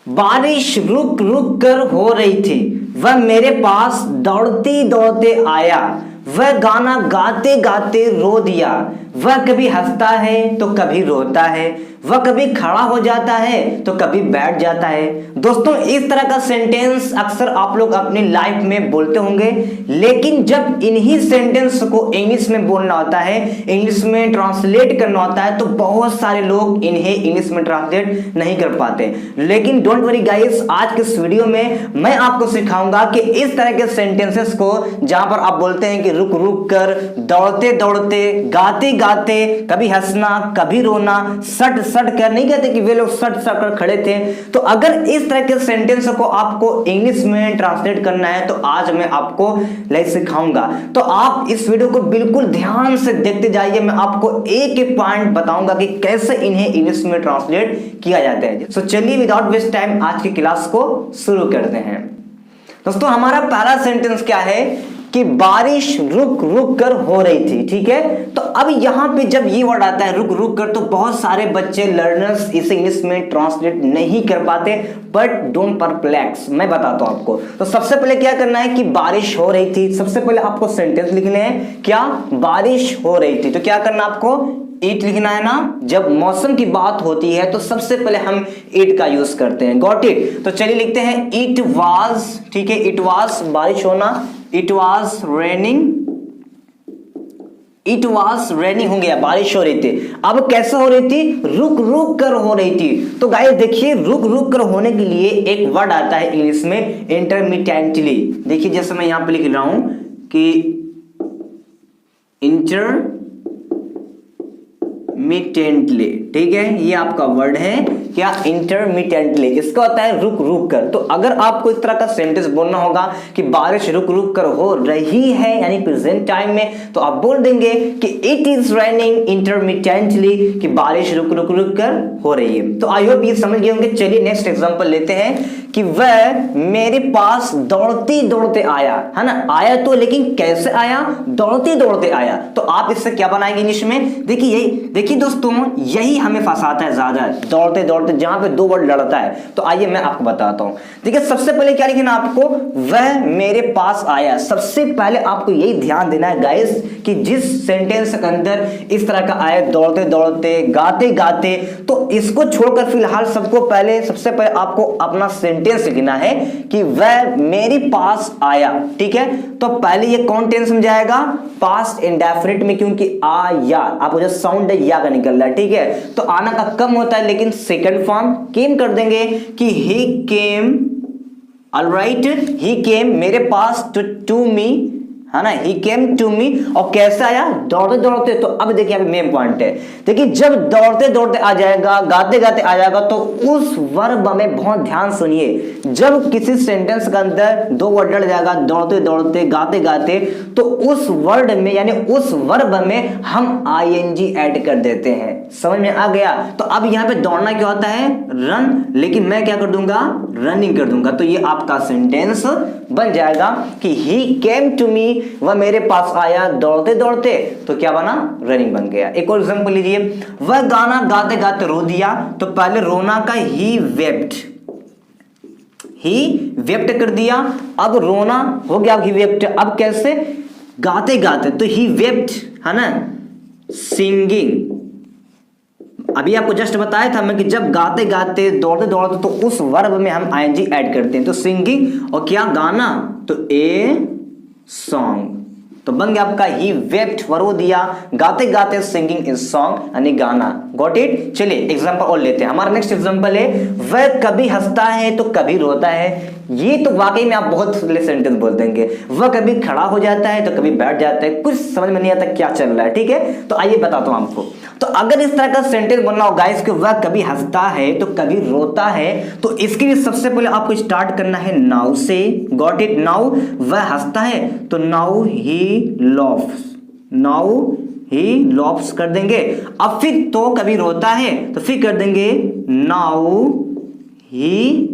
बारिश रुक रुक कर हो रही थी, वह मेरे पास दौड़ती दौड़ते आया, वह गाना गाते गाते रो दिया। वह कभी हंसता है तो कभी रोता है, वह कभी खड़ा हो जाता है तो कभी बैठ जाता है। दोस्तों, इस तरह का सेंटेंस अक्सर आप लोग अपनी लाइफ में बोलते होंगे, लेकिन जब इन्हीं सेंटेंस को इंग्लिश में बोलना होता है, इंग्लिश में ट्रांसलेट करना होता है, तो बहुत सारे लोग इन्हें इंग्लिश में ट्रांसलेट नहीं कर पाते। लेकिन डोंट वरी गाइस, आज के इस वीडियो में मैं आपको सिखाऊंगा कि इस तरह के सेंटेंसेस को, जहां पर आप बोलते हैं कि रुक रुक कर, दौड़ते दौड़ते, गाते गाते, कभी हंसना कभी रोना, सट सट कर, नहीं कहते कि वे लोग सट सट कर खड़े थे। तो अगर इस तरह के सेंटेंस को आपको इंग्लिश में ट्रांसलेट करना है तो आज मैं आपको सिखाऊंगा। तो आप इस वीडियो को बिल्कुल ध्यान से देखते जाइए, मैं आपको एक एक पॉइंट बताऊंगा कि कैसे इन्हें इंग्लिश में ट्रांसलेट किया जाता है। तो चलिए विदाउट वेस्ट टाइम आज की क्लास को शुरू करते हैं। दोस्तों, हमारा पहला सेंटेंस क्या है कि बारिश रुक रुक कर हो रही थी। ठीक है, तो अब यहां पे जब ये वर्ड आता है रुक रुक कर, तो बहुत सारे बच्चे लर्नर्स इसे इंग्लिश में ट्रांसलेट नहीं कर पाते, बट डोंट परप्लेक्स, मैं बताता हूं आपको। तो सबसे पहले क्या करना है कि बारिश हो रही थी, सबसे पहले आपको सेंटेंस लिखने हैं, क्या, बारिश हो रही थी। तो क्या करना आपको, इट लिखना है ना। जब मौसम की बात होती है तो सबसे पहले हम इट का यूज करते हैं, गॉट इट। तो चलिए लिखते हैं इट वाज, ठीक है, इट वाज बारिश होना, it was raining, it was raining हो गया, बारिश हो रही थी। अब कैसे हो रही थी, रुक रुक कर हो रही थी। तो गाइस देखिए, रुक रुक कर होने के लिए एक वर्ड आता है इंग्लिश में, इंटरमिटेंटली। देखिए जैसे मैं यहां पे लिख रहा हूं कि इंटरमिटेंटली, ठीक है, ये आपका वर्ड है क्या, इंटरमिटेंटली। इसका होता है रुक रुक कर। तो अगर आपको इस तरह का सेंटेंस बोलना होगा कि बारिश रुक रुक कर हो रही है, यानी प्रेजेंट टाइम में, तो आप बोल देंगे कि इट इज रेनिंग इंटरमिटेंटली, कि बारिश रुक रुक रुक कर हो रही है। तो आई होप ये समझ गए होंगे। चलिए नेक्स्ट एग्जांपल लेते हैं कि वह मेरे पास दौड़ती दौड़ते आया, है ना, आया तो, लेकिन कैसे आया, दौड़ते दौड़ते आया। तो आप इससे क्या बनाएंगे इंग्लिश में, देखिए यही, देखिए दोस्तों, यही हमें फंसाता है ज्यादा, दौड़ते दौड़ते, जहां पे दो वर्ड लड़ता है। तो आइए मैं आपको बताता हूं। देखिए सबसे पहले क्या लिखना आपको, वह मेरे पास आया। सबसे पहले आपको यही ध्यान देना है गाइस कि जिस सेंटेंस के अंदर इस तरह का आया, दौड़ते दौड़ते, गाते गाते, तो इसको छोड़कर फिलहाल सबको पहले, सबसे पहले आपको अपना सेंटेंस लिखना है कि वह मेरे पास आया। ठीक है, तो पहले ये कौन टेंस में जाएगा, पास्ट इंडेफिनिट में, क्योंकि आया, आपको जो साउंड है या का निकल रहा है। ठीक है, तो आना का कम होता है, लेकिन सेकंड फॉर्म केम कर देंगे कि ही केम, ऑलराइट, ही केम मेरे पास, टू मी, है ना, he came to me। और कैसे आया, दौड़ते दौड़ते। तो अब देखिए यहाँ पे मेन पॉइंट है, देखिए जब दौड़ते दौड़ते आ जाएगा, गाते गाते आ जाएगा, तो उस वर्ब में बहुत ध्यान सुनिए, जब किसी सेंटेंस के अंदर दो वर्ड लड़ जाएगा, दौड़ते दौड़ते, गाते गाते, तो उस वर्ड में, यानी उस वर्ब में हम आईएनजी ऐड कर देते हैं। समझ में आ गया। तो अब यहाँ पे दौड़ना क्या होता है, रन, लेकिन मैं क्या कर दूंगा, रनिंग कर दूंगा। तो ये आपका सेंटेंस बन जाएगा कि he came to me, वह मेरे पास आया दौड़ते दौड़ते, तो क्या बना, रनिंग बन गया। एक और एग्जांपल लीजिए, वह गाना गाते गाते रो दिया। तो पहले रोना का he wept, he wept कर दिया। अब रोना हो गया, he wept। अब कैसे, गाते गाते, तो he wept, है ना, सिंगिंग। अभी आपको जस्ट बताया था मैं कि जब गाते गाते, दौड़ते दौड़ते, तो उस वर्ब में हम आईएनजी ऐड करते हैं। तो सिंगिंग, और क्या, गाना, तो ए सॉन्ग। तो बन गया आपका ही वेप्ट, रो दिया, गाते गाते, सिंगिंग इज सॉन्ग, यानी गाना। Got it. चलिए एग्जांपल और लेते हैं। हमारा नेक्स्ट एग्जांपल है, वह कभी हंसता है तो कभी रोता है। ये तो वाकई में आप बहुत सेंटेंस बोल देंगे। वह कभी खड़ा हो जाता है तो कभी बैठ जाता है, कुछ समझ में नहीं आता क्या चल रहा है। ठीक है, तो आइए बताता हूं आपको। तो अगर इस तरह का सेंटेंस बनना हो गाइस कि वह कभी हंसता है तो कभी रोता है, तो इसके लिए सबसे पहले आपको स्टार्ट करना है नाउ से। Got it. नाउ, वह हंसता है तो now he laughs, now he laughs कर देंगे। अब फिर तो कभी रोता है तो फिर कर देंगे now he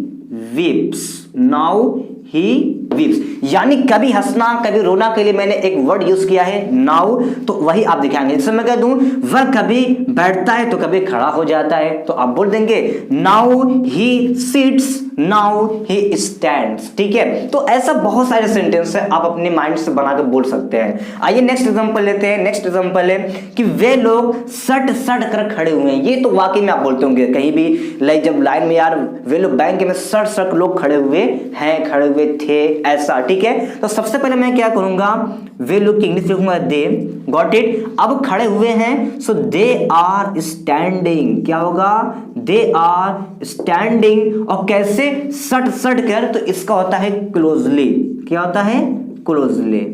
weeps, now he weeps, यानी कभी हंसना कभी रोना के लिए मैंने एक वर्ड यूज किया है नाउ, तो वही आप दिखाएंगे। जैसे मैं कह दूं वह कभी बैठता है तो कभी खड़ा हो जाता है, तो आप बोल देंगे now he sits, now he stands. ठीक है, तो ऐसा बहुत सारे सेंटेंस है, आप अपने माइंड से बनाकर बोल सकते हैं। आइए नेक्स्ट एग्जांपल लेते हैं। नेक्स्ट एग्जांपल है कि वे लोग सट सट कर खड़े हुए हैं। ये तो वाकई में आप बोलते होंगे कहीं भी, लाइक जब लाइन में यार वे लोग बैंक में सट सट लोग खड़े हुए हैं, खड़े हुए थे, ऐसा। ठीक है, तो सबसे पहले मैं क्या करूंगा, वे लोग की इंग्लिश लिखूंगा दे, गॉट इट। अब खड़े हुए हैं सो दे आर स्टैंडिंग, क्या होगा, दे आर स्टैंडिंग। और कैसे, सट सट कर, तो इसका होता है क्लोजली, क्या होता है, क्लोजली।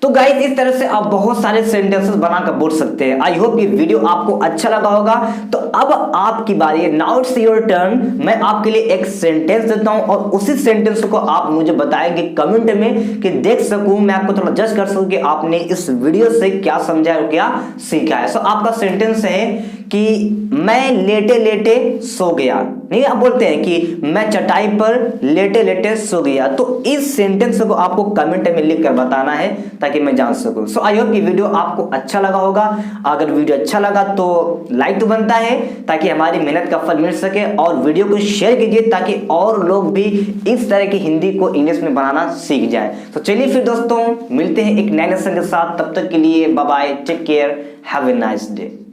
तो गाइस इस तरह से आप बहुत सारे सेंटेंसेस बनाकर बोल सकते हैं। आई होप ये वीडियो आपको अच्छा लगा होगा। तो अब आपकी बारी है, नाउ इट्स योर टर्न। मैं आपके लिए एक सेंटेंस देता हूं और उसी सेंटेंस को आप मुझे बताएंगे कमेंट में, कि देख सकूं मैं आपको थोड़ा जज कर सकूं कि आपने इस वीडियो से क्या समझा और क्या सीखा है। सो आपका सेंटेंस है कि मैं लेटे लेटे सो गया। नहीं, आप बोलते हैं कि मैं चटाई पर लेटे लेटे सो गया। तो इस सेंटेंस को आपको कमेंट में लिख कर बताना है ताकि मैं जान सकूं। सो आई होप ये वीडियो आपको अच्छा लगा होगा। अगर वीडियो अच्छा लगा तो लाइक तो बनता है ताकि हमारी मेहनत का फल मिल सके, और वीडियो को शेयर कीजिए ताकि और लोग भी इस तरह की हिंदी को इंग्लिश में बनाना सीख जाए। तो चलिए फिर दोस्तों मिलते हैं एक नए लेसन के साथ, तब तक के लिए bye bye, take care, have a nice day.